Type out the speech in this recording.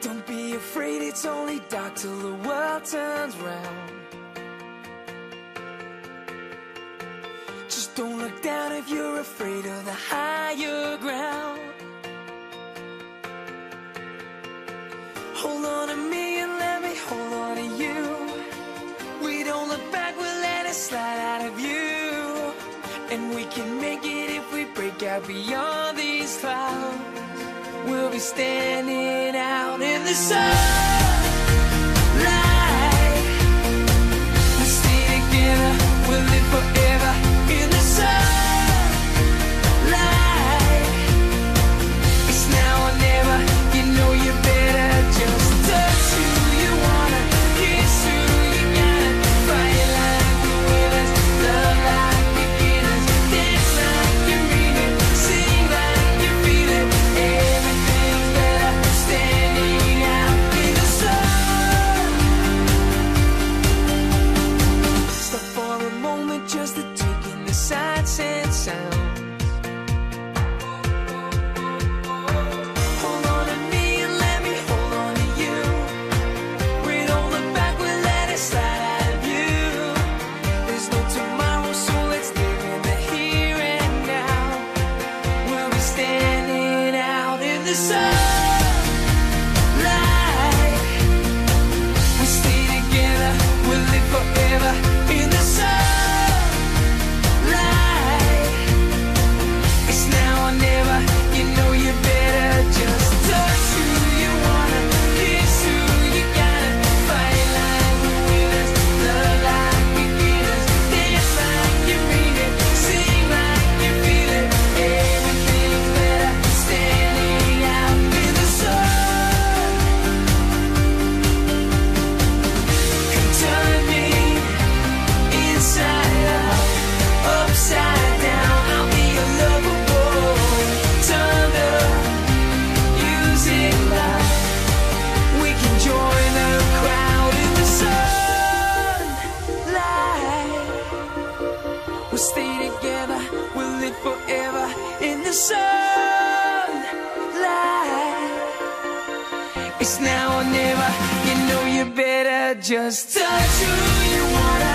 Don't be afraid, it's only dark till the world turns round. Just don't look down if you're afraid of the higher ground. Hold on to me and let me hold on to you. We don't look back, we'll let it slide out of view. And we can make it if we break out beyond these clouds. We'll be standing out in the sunlight. We'll stay together, we'll live forever in the sunlight. It's now or never, you know you better just touch who you wanna, kiss who you gotta, fight like the winners, love like beginners, dance like you mean it, sing like you feel it. Everything's better standing out in the sun. Stop for a moment just to take in the sights and sounds. Hold on to me and let me hold on to you. We don't look back, we'll let it slide out of view. There's no tomorrow, so let's live in the here and now. We'll be standing out in the sunlight. We stay together, we'll live forever in the sunlight. It's now or never, you know you better just touch who you wanna, kiss who you gotta, fight like the winners, love like beginners, dance like you mean it, sing like you feel it. Everything's better standing out in the sun. Come turn me inside out, upside down. I'll be your lover boy. Turn the music loud. We can join the crowd in the sunlight. We'll stay together, we'll live forever in the sunlight. It's now or never, you know you better just touch who you wanna,